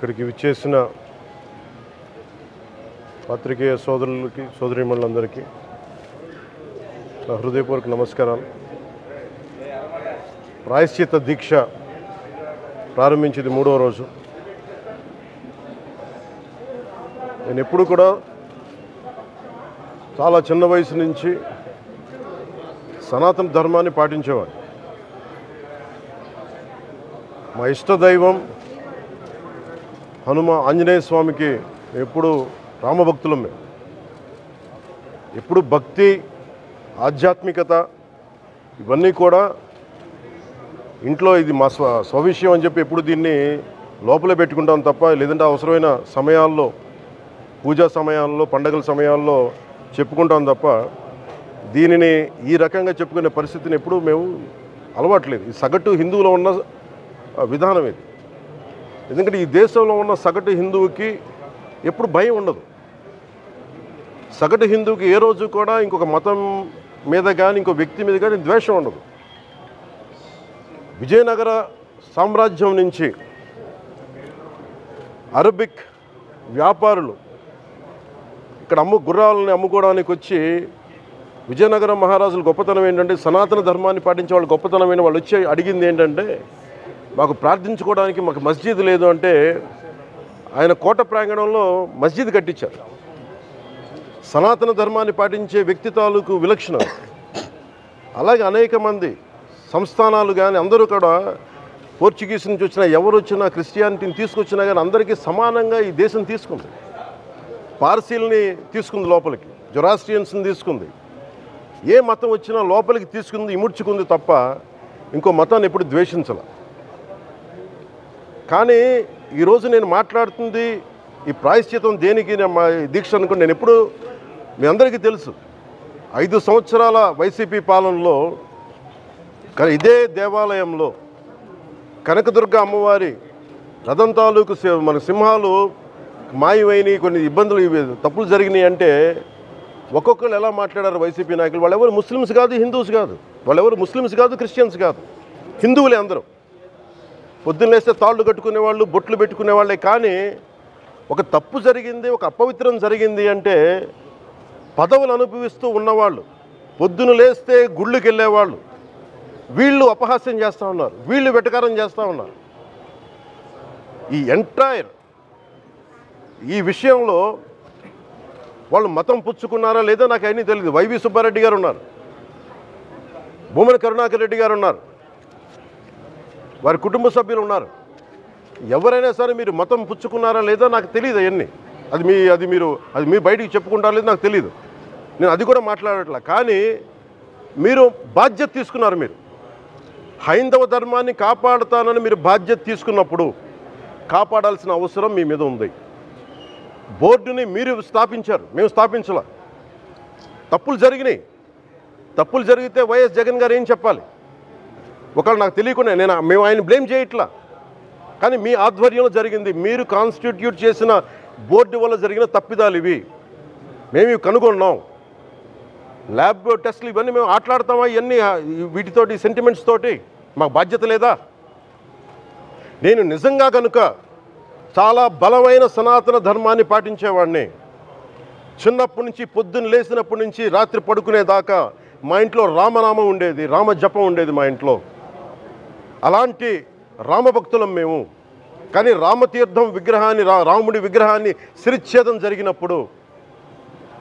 ఇక్కడికి విచ్చేసిన పత్రికేయ సోదరులకి సోదరీమణులందరికీ నా హృదయపూర్వక నమస్కారాలు. ప్రాయశ్చిత్త దీక్ష ప్రారంభించింది 3వ రోజు. నేను ఎప్పుడు కూడా చాలా చిన్న వయసు నుంచి సనాతన ధర్మాన్ని పాటించేవాడిని. మా ఇష్టదైవం ఆంజనేయ స్వామికి ఎప్పుడు రామభక్తులం. మేము ఎప్పుడు భక్తి, ఆధ్యాత్మికత ఇవన్నీ కూడా ఇంట్లో ఇది మా స్వవిషయం అని చెప్పి ఎప్పుడు దీన్ని లోపలే పెట్టుకుంటాం తప్ప, లేదంటే అవసరమైన సమయాల్లో, పూజా సమయాల్లో, పండగల సమయాల్లో చెప్పుకుంటాం తప్ప దీనిని ఈ రకంగా చెప్పుకునే పరిస్థితిని ఎప్పుడూ మేము అలవాట్లేదు. ఈ సగటు హిందువులో ఉన్న విధానం ఇది. ఎందుకంటే ఈ దేశంలో ఉన్న సగటు హిందువుకి ఎప్పుడు భయం ఉండదు. సగటు హిందువుకి ఏ రోజు కూడా ఇంకొక మతం మీద కానీ ఇంకో వ్యక్తి మీద కానీ ద్వేషం ఉండదు. విజయనగర సామ్రాజ్యం నుంచి అరబిక్ వ్యాపారులు ఇక్కడ గుర్రాలని అమ్ముకోవడానికి వచ్చి, విజయనగరం మహారాజుల గొప్పతనం ఏంటంటే సనాతన ధర్మాన్ని పాటించే వాళ్ళు గొప్పతనమైన వాళ్ళు వచ్చి అడిగింది ఏంటంటే, మాకు ప్రార్థించుకోవడానికి మాకు మస్జిద్ లేదు అంటే ఆయన కోట ప్రాంగణంలో మస్జిద్ కట్టించారు. సనాతన ధర్మాన్ని పాటించే వ్యక్తి తాలూకు విలక్షణం. అలాగే అనేక మంది సంస్థానాలు కానీ అందరూ కూడా పోర్చుగీస్ నుంచి వచ్చినా, ఎవరు వచ్చినా, క్రిస్టియానిటీని తీసుకొచ్చినా కానీ అందరికీ సమానంగా ఈ దేశం తీసుకుంది. పార్సీల్ని తీసుకుంది లోపలికి, జొరాస్ట్రియన్స్ని తీసుకుంది. ఏ మతం వచ్చినా లోపలికి తీసుకుంది, ఇముడ్చుకుంది తప్ప ఇంకో మతాన్ని ఎప్పుడు ద్వేషించాల. కానీ ఈరోజు నేను మాట్లాడుతుంది ఈ ప్రాయశ్చితం దేనికి, మా దీక్ష అనుకుని నేను ఎప్పుడు మీ అందరికీ తెలుసు. 5 సంవత్సరాల వైసీపీ పాలనలో ఇదే దేవాలయంలో కనకదుర్గ అమ్మవారి రథం తాలూకు మన సింహాలు మాయమైనవి, కొన్ని ఇబ్బందులు, తప్పులు జరిగినాయి అంటే ఒక్కొక్కరు ఎలా మాట్లాడారు వైసీపీ నాయకులు. వాళ్ళెవరు ముస్లిమ్స్ కాదు, హిందూస్ కాదు, వాళ్ళెవరు ముస్లిమ్స్ కాదు, క్రిస్టియన్స్ కాదు, హిందువులే అందరూ. పొద్దున్నేస్తే తాళ్ళు కట్టుకునే వాళ్ళు, బొట్లు పెట్టుకునే వాళ్ళే. కానీ ఒక తప్పు జరిగింది, ఒక అపవిత్రం జరిగింది అంటే పదవులు అనుభవిస్తూ ఉన్నవాళ్ళు, పొద్దున లేస్తే గుళ్ళకి వెళ్ళేవాళ్ళు, వీళ్ళు అపహాస్యం చేస్తూ ఉన్నారు, వీళ్ళు వెటకారం చేస్తూ ఉన్నారు. ఈ ఎంటైర్ ఈ విషయంలో వాళ్ళు మతం పుచ్చుకున్నారా లేదా నాకు అన్నీ తెలియదు. వైవి సుబ్బారెడ్డి గారు ఉన్నారు, భూమన కరుణాకర్ రెడ్డి గారు ఉన్నారు, వారి కుటుంబ సభ్యులు ఉన్నారు. ఎవరైనా సరే మీరు మతం పుచ్చుకున్నారా లేదా నాకు తెలియదు. అవన్నీ అది మీరు బయటికి చెప్పుకుంటారా లేదు నాకు తెలియదు. నేను అది కూడా మాట్లాడట్లా. కానీ మీరు బాధ్యత తీసుకున్నారు. మీరు హైందవ ధర్మాన్ని కాపాడుతానని మీరు బాధ్యత తీసుకున్నప్పుడు కాపాడాల్సిన అవసరం మీ మీద ఉంది. బోర్డుని మీరు స్థాపించారు, మేము స్థాపించాల. తప్పులు జరిగినాయి. తప్పులు జరిగితే వైఎస్ జగన్ గారు ఏం చెప్పాలి? ఒకవేళ నాకు తెలియకుండా మేము ఆయన బ్లేమ్ చేయట్లా. కానీ మీ ఆధ్వర్యంలో జరిగింది, మీరు కాన్స్టిట్యూట్ చేసిన బోర్డు వల్ల జరిగిన తప్పిదాలు ఇవి, మేము ఇవి కనుగొన్నాం. ల్యాబ్ టెస్టులు ఇవన్నీ మేము ఆటలాడతామా? ఇవన్నీ వీటితోటి సెంటిమెంట్స్ తోటి మాకు బాధ్యత లేదా? నేను నిజంగా కనుక చాలా బలమైన సనాతన ధర్మాన్ని పాటించేవాడిని. చిన్నప్పటి నుంచి, పొద్దున్న లేచినప్పటి నుంచి రాత్రి పడుకునేదాకా మా ఇంట్లో రామనామం ఉండేది, రామ జపం ఉండేది మా ఇంట్లో. అలాంటి రామభక్తులం మేము. కానీ రామతీర్థం విగ్రహాన్ని, రాముడి విగ్రహాన్ని శిరచ్ఛేదం జరిగినప్పుడు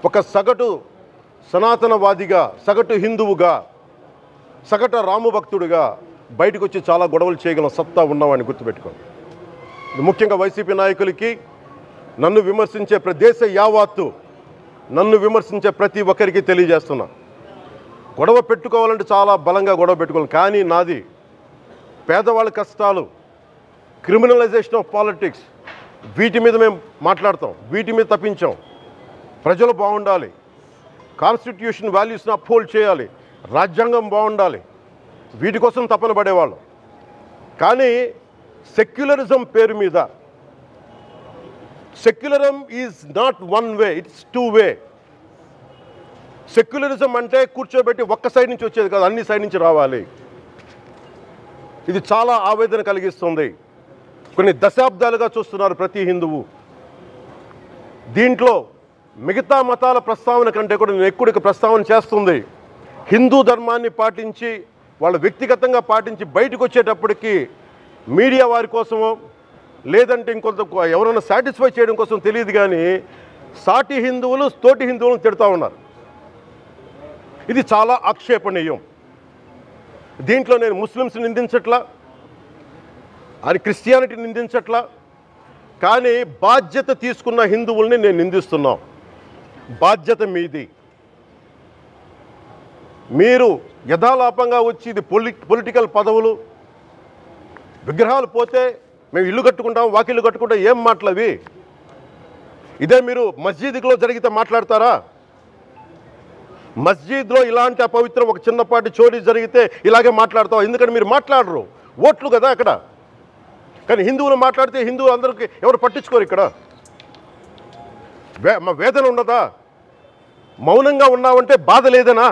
ఒక సగటు సనాతనవాదిగా, సగటు హిందువుగా, సగటు రామభక్తుడిగా బయటకు వచ్చి చాలా గొడవలు చేయగల సత్తా ఉన్నవాడిని గుర్తుపెట్టుకోండి. ముఖ్యంగా వైసీపీ నాయకులకి, నన్ను విమర్శించే దేశ యావత్తు నన్ను విమర్శించే ప్రతి ఒక్కరికి తెలియజేస్తున్నా, గొడవ పెట్టుకోవాలంటే చాలా బలంగా గొడవ పెట్టుకోవాలి. కానీ నాది పేదవాళ్ళ కష్టాలు, క్రిమినలైజేషన్ ఆఫ్ పాలిటిక్స్, వీటి మీద మేము మాట్లాడతాం, వీటి మీద తప్పించాం. ప్రజలు బాగుండాలి, కాన్స్టిట్యూషన్ వాల్యూస్ని అప్హోల్డ్ చేయాలి, రాజ్యాంగం బాగుండాలి, వీటి కోసం తపన పడేవాళ్ళు. కానీ సెక్యులరిజం పేరు మీద, secularism is not one way, it's 2 way. Secularism అంటే కూర్చోబెట్టి ఒక్క సైడ్ నుంచి వచ్చేది కాదు, అన్ని సైడ్ నుంచి రావాలి. ఇది చాలా ఆవేదన కలిగిస్తుంది. కొన్ని దశాబ్దాలుగా చూస్తున్నారు ప్రతి హిందువు. దీంట్లో మిగతా మతాల ప్రస్తావన కంటే కూడా నేను ఎక్కువ ప్రస్తావన చేస్తుంది హిందూ ధర్మాన్ని పాటించి వాళ్ళు వ్యక్తిగతంగా పాటించి బయటకు వచ్చేటప్పటికి మీడియా వారి కోసమో లేదంటే ఇంకొంత ఎవరైనా సాటిస్ఫై చేయడం కోసం తెలియదు, కానీ సాటి హిందువులు తోటి హిందువులను తిడుతూ ఉన్నారు. ఇది చాలా ఆక్షేపణీయం. దీంట్లో నేను ముస్లిమ్స్ నిందించట్లా, అది క్రిస్టియానిటీ నిందించట్లా, కానీ బాధ్యత తీసుకున్న హిందువుల్ని నేను నిందిస్తున్నాం. బాధ్యత మీది. మీరు యథాలాపంగా వచ్చి ఇది పొలిటికల్ పదవులు, విగ్రహాలు పోతే మేము ఇల్లు కట్టుకుంటాం, వాకిళ్ళు కట్టుకుంటాం, ఏం మాటలవి? ఇదే మీరు మస్జిద్లో జరిగితే మాట్లాడతారా? మస్జిద్లో ఇలాంటి అపవిత్రం ఒక చిన్నపాటి చోరీ జరిగితే ఇలాగే మాట్లాడతాం. ఎందుకంటే మీరు మాట్లాడరు, ఓట్లు కదా అక్కడ. కానీ హిందువులు మాట్లాడితే హిందువులు అందరికీ ఎవరు పట్టించుకోరు. ఇక్కడ మా వేదన ఉండదా? మౌనంగా ఉన్నామంటే బాధ లేదనా?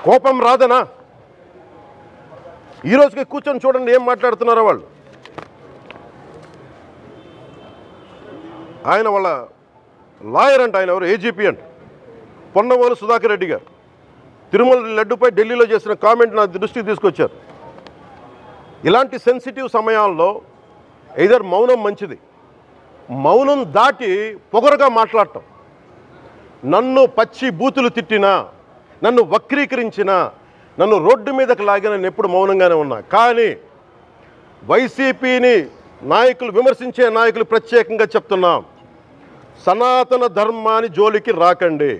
కోపం రాదనా? ఈరోజుకి కూర్చొని చూడండి ఏం మాట్లాడుతున్నారో వాళ్ళు. ఆయన వాళ్ళ లాయర్ అంట, ఆయన ఎవరు ఏజీపీ అంట, పొన్నవోలు సుధాకర్ రెడ్డి గారు తిరుమల లడ్డుపై ఢిల్లీలో చేసిన కామెంట్ నా దృష్టికి తీసుకొచ్చారు. ఇలాంటి సెన్సిటివ్ సమయాల్లో ఎయిదర్ మౌనం మంచిది, మౌనం దాటి పొగరుగా మాట్లాడటం, నన్ను పచ్చి బూతులు తిట్టినా, నన్ను వక్రీకరించినా, నన్ను రోడ్డు మీదకి లాగిన నేను ఎప్పుడు మౌనంగానే ఉన్నా. కానీ వైసీపీని నాయకులు విమర్శించే నాయకులు ప్రత్యేకంగా చెప్తున్నాం, సనాతన ధర్మాన్ని జోలికి రాకండి.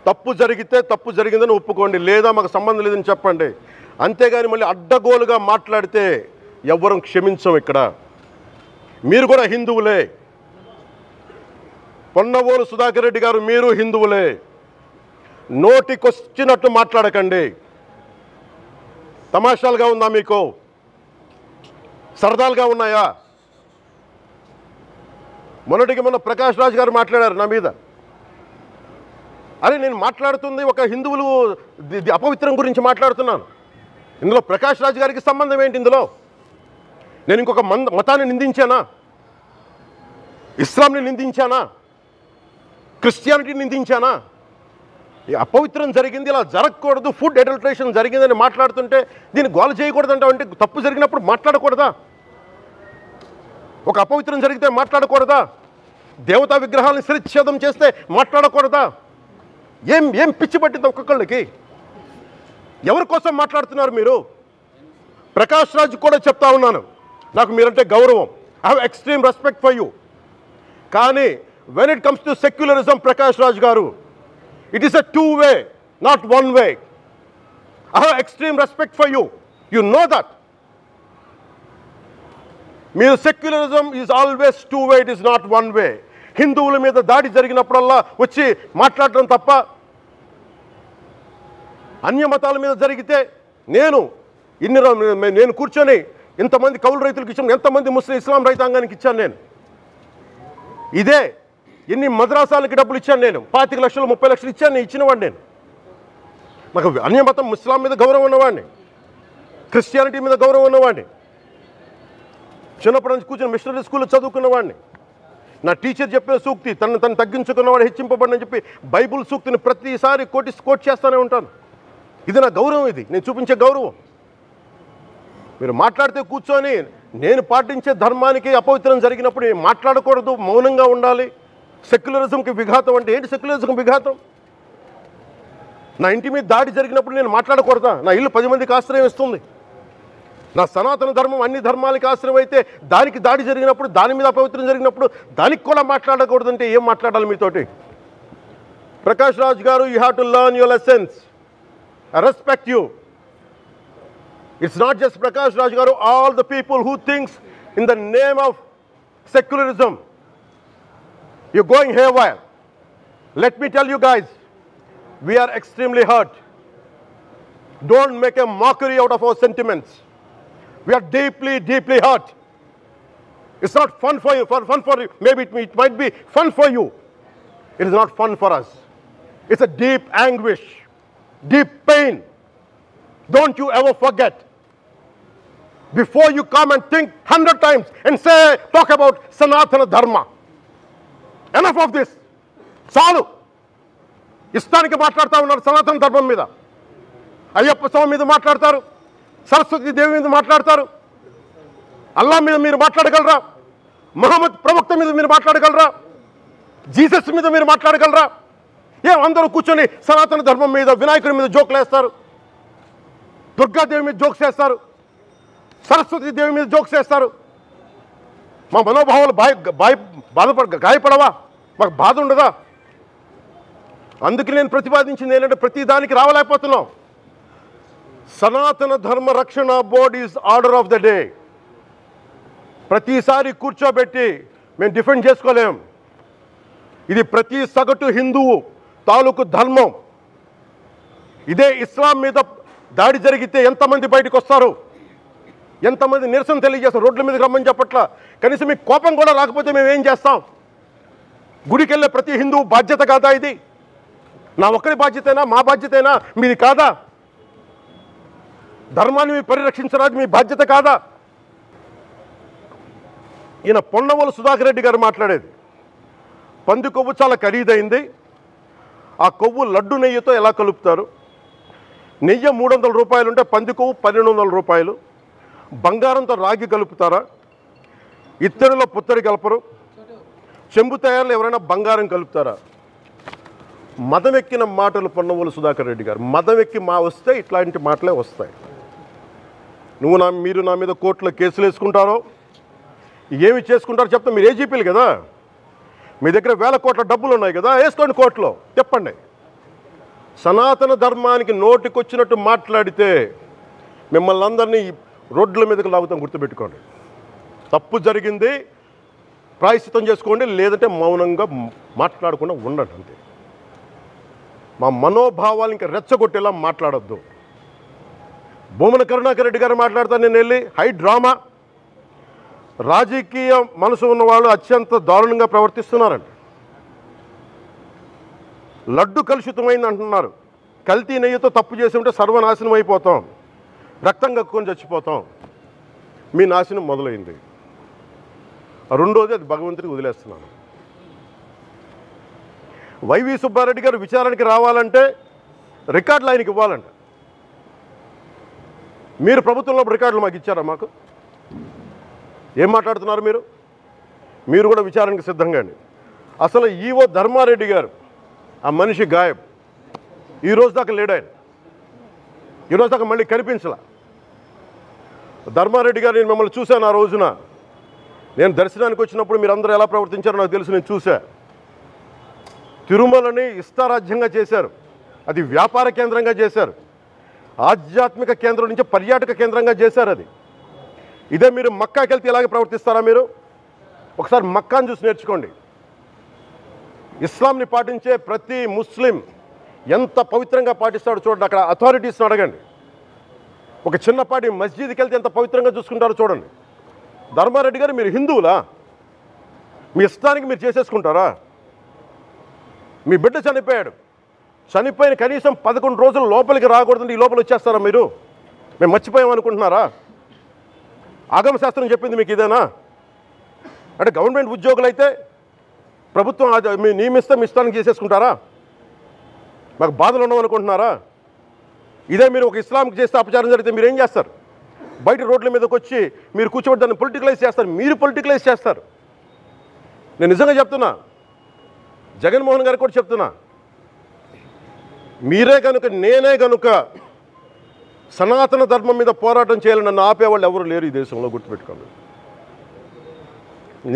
తప్పు జరిగితే తప్పు జరిగిందని ఒప్పుకోండి, లేదా మాకు సంబంధం లేదని చెప్పండి. అంతేగాని మళ్ళీ అడ్డగోలుగా మాట్లాడితే ఎవ్వరం క్షమించం. ఇక్కడ మీరు కూడా హిందువులే. పొన్నవోలు సుధాకర్ రెడ్డి గారు మీరు హిందువులే. నోటికొచ్చినట్టు మాట్లాడకండి. తమాషాలుగా ఉందా మీకు? సరదాలుగా ఉన్నాయా? మొన్నటికి మొన్న ప్రకాష్ రాజ్ గారు మాట్లాడారు నా మీద. అరే నేను మాట్లాడుతుంది ఒక హిందువులు అపవిత్రం గురించి మాట్లాడుతున్నాను. ఇందులో ప్రకాష్ రాజ్ గారికి సంబంధం ఏంటి? ఇందులో నేను ఇంకొక మతాన్ని నిందించానా? ఇస్లాంని నిందించానా? క్రిస్టియానిటీని నిందించానా? ఈ అపవిత్రం జరిగింది, ఇలా జరగకూడదు, ఫుడ్ అడల్ట్రేషన్ జరిగిందని మాట్లాడుతుంటే దీన్ని గోల చేయకూడదంటావు. అంటే తప్పు జరిగినప్పుడు మాట్లాడకూడదా? ఒక అపవిత్రం జరిగితే మాట్లాడకూడదా? దేవతా విగ్రహాలను శిరచ్ఛేదం చేస్తే మాట్లాడకూడదా? ఏం పిచ్చి పట్టింది ఒక్కొక్కళ్ళకి? ఎవరి కోసం మాట్లాడుతున్నారు మీరు? ప్రకాష్ రాజ్ కూడా చెప్తా ఉన్నాను, నాకు మీరంటే గౌరవం, I have extreme respect for you. కానీ when it comes to secularism, Prakash Raj garu, it is a two-way, not one-way. I have extreme respect for you. You know that. Mere secularism is always two-way, it is not one-way. హిందువుల మీద దాడి జరిగినప్పుడల్లా వచ్చి మాట్లాడటం తప్ప, అన్య మతాల మీద జరిగితే నేను కూర్చొని ఇంతమంది కౌలు రైతులకు ఇచ్చాను, ఎంతమంది ముస్లిం ఇస్లాం రైతాంగానికి ఇచ్చాను నేను. ఇదే ఎన్ని మద్రాసాలకి డబ్బులు ఇచ్చాను నేను, 25 లక్షలు 30 లక్షలు ఇచ్చాను, నేను ఇచ్చినవాడిని. నేను నాకు అన్యమతం ఇస్లాం మీద గౌరవం ఉన్నవాడిని, క్రిస్టియానిటీ మీద గౌరవం ఉన్నవాడిని, చిన్నప్పటి నుంచి కూర్చొని మిషనరీ స్కూల్లో చదువుకున్నవాడిని. నా టీచర్ చెప్పిన సూక్తి, తను తగ్గించుకున్నవాడు హెచ్చింపబడిని చెప్పి బైబుల్ సూక్తిని ప్రతిసారి కోట్ చేస్తూనే ఉంటాను. ఇది నా గౌరవం, ఇది నేను చూపించే గౌరవం. మీరు మాట్లాడితే కూర్చొని నేను పాటించే ధర్మానికి అపవిత్రం జరిగినప్పుడు మాట్లాడకూడదు, మౌనంగా ఉండాలి. సెక్యులరిజంకి విఘాతం అంటే ఏంటి? సెక్యులరిజంకి విఘాతం నా ఇంటి మీద దాడి జరిగినప్పుడు నేను మాట్లాడకూడదా? నా ఇల్లు 10 మందికి ఆశ్రయం ఇస్తుంది. నా సనాతన ధర్మం అన్ని ధర్మాలకి ఆశ్రయం అయితే దానికి దాడి జరిగినప్పుడు, దాని మీద అపవిత్రం జరిగినప్పుడు దానికి కూడా మాట్లాడకూడదంటే ఏం మాట్లాడాలి మీతోటి? Prakash Raj garu, you have to learn your lessons. I respect you. It's not just Prakash Raj garu, all the people who thinks in the name of secularism, you're going haywire. Let me tell you guys, we are extremely hurt. Don't make a mockery out of our sentiments. We are deeply, deeply hurt. It's not fun for you. Maybe it might be fun for you. It is not fun for us. It's a deep anguish, deep pain. Don't you ever forget. before you come and think 100 times and say, talk about Sanatana Dharma. Enough of this. చాలు. ఇష్టానికి మాట్లాడుతూ ఉన్నారు సనాతన ధర్మం మీద. అయ్యప్ప స్వామి మీద మాట్లాడతారు, సరస్వతి దేవి మీద మాట్లాడతారు, అల్లా మీద మీరు మాట్లాడగలరా? మహమ్మద్ ప్రవక్త మీద మీరు మాట్లాడగలరా? జీసస్ మీద మీరు మాట్లాడగలరా? అందరూ కూర్చొని సనాతన ధర్మం మీద, వినాయకుడి మీద జోకులు వేస్తారు, దుర్గాదేవి మీద జోక్స్ వేస్తారు, సరస్వతి దేవి మీద జోక్స్ వేస్తారు. మా మనోభావాలు గాయపడవా? మాకు బాధ ఉండదా? అందుకే నేను ప్రతిపాదించింది ఏంటంటే ప్రతి దానికి రావలేకపోతున్నాం. సనాతన ధర్మ రక్షణ board is order of the day. ప్రతిసారి కూర్చోబెట్టి మేము డిఫెండ్ చేసుకోలేం. ఇది ప్రతి సగటు హిందువు తాలూకు ధర్మం. ఇదే ఇస్లాం మీద దాడి జరిగితే ఎంతమంది బయటకు వస్తారు, ఎంతమంది నిరసన తెలియజేస్తారు? రోడ్ల మీదకి రమ్మని చెప్పట్లా. కనీసం మీకు కోపం కూడా రాకపోతే మేము ఏం చేస్తాం? గుడికి వెళ్ళే ప్రతి హిందువు బాధ్యత కాదా ఇది? నా ఒక్కరి బాధ్యతైనా, మా బాధ్యతైనా, మీది కాదా? ధర్మాన్ని మీరు పరిరక్షించడానికి మీ బాధ్యత కాదా? ఈయన పొన్నవోలు సుధాకర్ రెడ్డి గారు మాట్లాడేది, పంది కొవ్వు చాలా ఖరీదైంది, ఆ కొవ్వు లడ్డు నెయ్యితో ఎలా కలుపుతారు? నెయ్యి 300 రూపాయలు ఉంటే పంది కొవ్వు 1200 రూపాయలు. బంగారంతో రాగి కలుపుతారా? ఇత్తడిలో పుత్తడి కలపరు. చెంబు తయారులో ఎవరైనా బంగారం కలుపుతారా? మదమెక్కిన మాటలు పొన్నవోలు సుధాకర్ రెడ్డి గారు. మదమెక్కి వస్తే ఇట్లాంటి మాటలే వస్తాయి. మీరు నా మీద కోర్టులో కేసులు వేసుకుంటారో ఏమి చేసుకుంటారో చెప్తా. మీరు ఏజీపీలు కదా, మీ దగ్గర వేల కోట్ల డబ్బులు ఉన్నాయి కదా, వేసుకోండి కోర్టులో, చెప్పండి. సనాతన ధర్మానికి నోటికొచ్చినట్టు మాట్లాడితే మిమ్మల్ని అందరినీ రోడ్ల మీదకి లాగుతాం, గుర్తుపెట్టుకోండి. తప్పు జరిగింది, ప్రాయశ్చిత్తం చేసుకోండి, లేదంటే మౌనంగా మాట్లాడకుండా ఉండండి అంతే. మా మనోభావాలు ఇంకా రెచ్చగొట్టేలా మాట్లాడొద్దు. భూమన కరుణాకర్ రెడ్డి గారు మాట్లాడతాను నేను వెళ్ళి హై డ్రామా. రాజకీయ మనసు ఉన్న వాళ్ళు అత్యంత దారుణంగా ప్రవర్తిస్తున్నారండి. లడ్డు కలుషితమైంది అంటున్నారు. కల్తీ నెయ్యితో తప్పు చేసి ఉంటే సర్వనాశనం అయిపోతాం, రక్తం కక్కుని చచ్చిపోతాం. మీ నాశనం మొదలైంది. రెండోది అది భగవంతుడికి వదిలేస్తున్నాను. వైవి సుబ్బారెడ్డి గారు విచారణకి రావాలంటే రికార్డులు ఆయనకి ఇవ్వాలంట. మీరు ప్రభుత్వంలో రికార్డులు మాకు ఇచ్చారా? మాకు ఏం మాట్లాడుతున్నారు మీరు? మీరు కూడా విచారణకి సిద్ధంగా అండి. అసలు ఈవో ధర్మారెడ్డి గారు, ఆ మనిషి గాయబ్. ఈరోజు దాకా లేడు ఆయన. ఈరోజు దాకా మళ్ళీ కనిపించలా. ధర్మారెడ్డి గారు, నేను మిమ్మల్ని చూశాను ఆ రోజున. నేను దర్శనానికి వచ్చినప్పుడు మీరు అందరూ ఎలా ప్రవర్తించారో నాకు తెలుసు, నేను చూశా. తిరుమలని ఇష్టారాజ్యంగా చేశారు, అది వ్యాపార కేంద్రంగా చేశారు, ఆధ్యాత్మిక కేంద్రం నుంచి పర్యాటక కేంద్రంగా చేశారు అది. ఇదే మీరు మక్కాకి వెళ్తే ఇలాగే ప్రవర్తిస్తారా? మీరు ఒకసారి మక్కాను చూసి నేర్చుకోండి. ఇస్లాంని పాటించే ప్రతి ముస్లిం ఎంత పవిత్రంగా పాటిస్తాడో చూడండి. అక్కడ అథారిటీస్ని అడగండి. ఒక చిన్నపాటి మస్జిద్కి వెళ్తే ఎంత పవిత్రంగా చూసుకుంటారో చూడండి. ధర్మారెడ్డి గారు, మీరు హిందువులా? మీ ఇష్టానికి మీరు చేసేసుకుంటారా? మీ బిడ్డ చనిపోయాడు, చనిపోయిన కనీసం 11 రోజులు లోపలికి రాకూడదండి, ఈ లోపల వచ్చేస్తారా మీరు? మేము మర్చిపోయామనుకుంటున్నారా? ఆగమశాస్త్రం చెప్పింది మీకు ఇదేనా? అంటే గవర్నమెంట్ ఉద్యోగులు అయితే ప్రభుత్వం మీ నియమిస్తే మీ ఇష్టానికి చేసేసుకుంటారా? మాకు బాధలు ఉండవనుకుంటున్నారా? ఇదే మీరు ఒక ఇస్లాంకి చేస్తే అపచారం జరిగితే మీరు ఏం చేస్తారు? బయట రోడ్ల మీదకి వచ్చి మీరు కూర్చోబెట్టి దాన్ని పొలిటికలైజ్ చేస్తారు. మీరు పొలిటికలైజ్ చేస్తారు. నేను నిజంగా చెప్తున్నా, జగన్మోహన్ గారికి కూడా చెప్తున్నా, మీరే కనుక, నేనే కనుక సనాతన ధర్మం మీద పోరాటం చేయాలని నన్ను ఆపేవాళ్ళు ఎవరు లేరు ఈ దేశంలో, గుర్తుపెట్టుకోండి.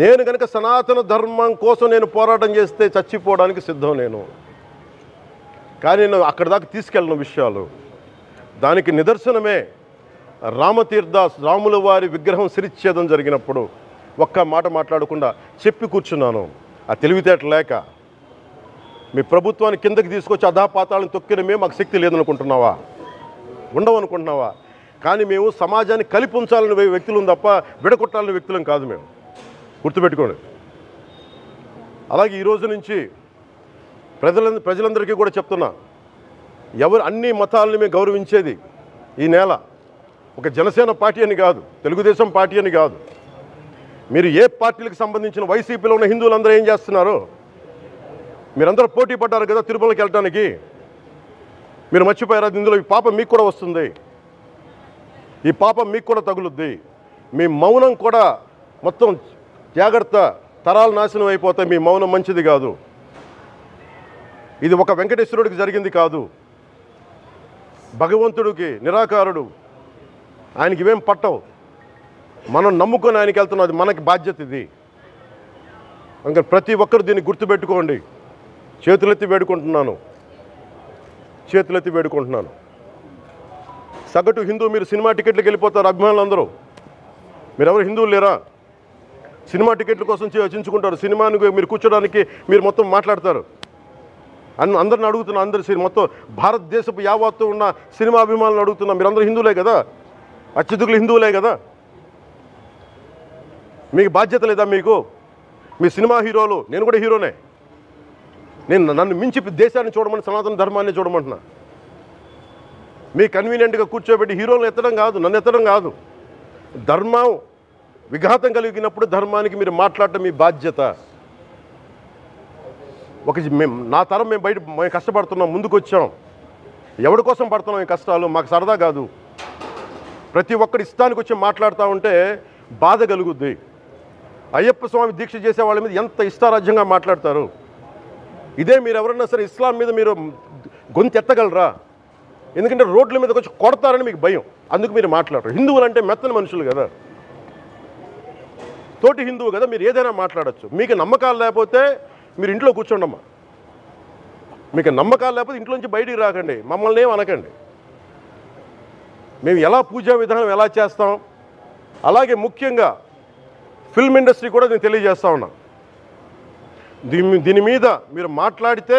నేను కనుక సనాతన ధర్మం కోసం నేను పోరాటం చేస్తే చచ్చిపోవడానికి సిద్ధం నేను. కానీ నేను అక్కడి దాకా తీసుకెళ్ళిన విషయాలు, దానికి నిదర్శనమే రాముల వారి విగ్రహం శిరిచ్ఛేదం జరిగినప్పుడు ఒక్క మాట మాట్లాడకుండా చెప్పి కూర్చున్నాను. ఆ తెలివితేట లేక మీ ప్రభుత్వాన్ని కిందకి తీసుకొచ్చి అధాపాతాలను తొక్కిన మేము మాకు శక్తి లేదనుకుంటున్నావా? ఉండవనుకుంటున్నావా? కానీ మేము సమాజాన్ని కలిపి ఉంచాలని వ్యక్తులం తప్ప విడగొట్టాలని వ్యక్తులం కాదు మేము, గుర్తుపెట్టుకోండి. అలాగే ఈరోజు నుంచి ప్రజలందరికీ కూడా చెప్తున్నా, అన్ని మతాలని మేము గౌరవించేది ఈ నేల. ఒక జనసేన పార్టీ అని కాదు, తెలుగుదేశం పార్టీ అని కాదు. మీరు ఏ పార్టీలకు సంబంధించిన వైసీపీలో ఉన్న హిందువులందరూ ఏం చేస్తున్నారు? మీరందరూ పోటీ పడ్డారు కదా తిరుమలకి వెళ్ళడానికి. మీరు మర్చిపోయారు, అది ఇందులో ఈ పాపం మీకు కూడా వస్తుంది, ఈ పాపం మీకు కూడా తగులుద్ది. మీ మౌనం కూడా మొత్తం జాగ్రత్త, తరాలు నాశనం అయిపోతాయి. మీ మౌనం మంచిది కాదు. ఇది ఒక వెంకటేశ్వరుడికి జరిగింది కాదు, భగవంతుడికి, నిరాకారుడు, ఆయనకి ఇవేం పట్టవు. మనం నమ్ముకొని ఆయనకి వెళ్తున్నాం, అది మనకి బాధ్యత. ఇది ఇంకా ప్రతి ఒక్కరు దీన్ని గుర్తుపెట్టుకోండి. చేతులెత్తి వేడుకుంటున్నాను, చేతులెత్తి వేడుకుంటున్నాను. సగటు హిందూ మీరు సినిమా టికెట్లకు వెళ్ళిపోతారు. అభిమానులందరూ మీరెవరు హిందువులు లేరా? సినిమా టికెట్ల కోసం చించుకుంటారు. సినిమాని మీరు కూర్చోడానికి మీరు మొత్తం మాట్లాడతారు. అందరిని అడుగుతున్నా, మొత్తం భారతదేశపు యావత్తు ఉన్న సినిమా అభిమానులను అడుగుతున్నా, మీరందరూ హిందువులే కదా, అత్యధికులు హిందువులే కదా. మీకు బాధ్యత లేదా? మీకు మీ సినిమా హీరోలు, నేను కూడా హీరోనే, నన్ను మించి దేశాన్ని చూడమని, సనాతన ధర్మాన్ని చూడమంటున్నా. మీ కన్వీనియంట్గా కూర్చోబెట్టి హీరోలను ఎత్తడం కాదు, నన్ను ఎత్తడం కాదు. ధర్మం విఘాతం కలిగినప్పుడు ధర్మానికి మీరు మాట్లాడటం మీ బాధ్యత. నా తరం మేము కష్టపడుతున్నాం, ముందుకు వచ్చాం. ఎవరి కోసం పడుతున్నాం ఈ కష్టాలు? మాకు సరదా కాదు. ప్రతి ఒక్కరి ఇష్టానికి వచ్చి మాట్లాడుతూ ఉంటే బాధ కలుగుద్ది. అయ్యప్ప స్వామి దీక్ష చేసే వాళ్ళ మీద ఎంత ఇష్టారాజ్యంగా మాట్లాడతారు. ఇదే మీరు ఎవరన్నా సరే ఇస్లాం మీద మీరు గొంతు ఎత్తగలరా? ఎందుకంటే రోడ్ల మీదకి వచ్చి కొడతారని మీకు భయం, అందుకు మీరు మాట్లాడరు. హిందువులు అంటే మెత్తని మనుషులు కదా, తోటి హిందువు కదా, మీరు ఏదైనా మాట్లాడచ్చు. మీకు నమ్మకాలు లేకపోతే మీరు ఇంట్లో కూర్చోండమ్మా. మీకు నమ్మకాలు లేకపోతే ఇంట్లోంచి బయటికి రాకండి, మమ్మల్ని ఏం అనకండి. మేము ఎలా పూజా విధానం ఎలా చేస్తాం, అలాగే ముఖ్యంగా ఫిల్మ్ ఇండస్ట్రీ కూడా నేను తెలియజేస్తా ఉన్నా. దీని మీద మీరు మాట్లాడితే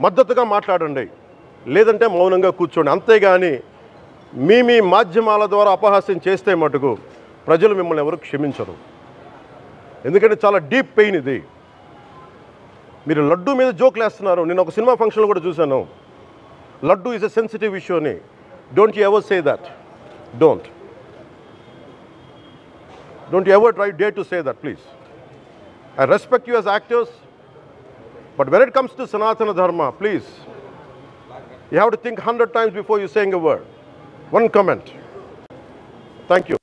మద్దతుగా మాట్లాడండి, లేదంటే మౌనంగా కూర్చోండి. అంతేగాని మీ మాధ్యమాల ద్వారా అపహాస్యం చేస్తే మటుకు ప్రజలు మిమ్మల్ని ఎవరు క్షమించరు. ఎందుకంటే చాలా డీప్ పెయిన్ ఇది. మీరు లడ్డూ మీద జోక్లు వేస్తున్నారు. నేను ఒక సినిమా ఫంక్షన్లో కూడా చూశాను, laddu is a sensitive issue అని. Don't you ever say that. Don't you ever dare to say that, please. I respect you as actors, but when it comes to Sanatana Dharma, please, you have to think 100 times before you saying a word. One comment. Thank you.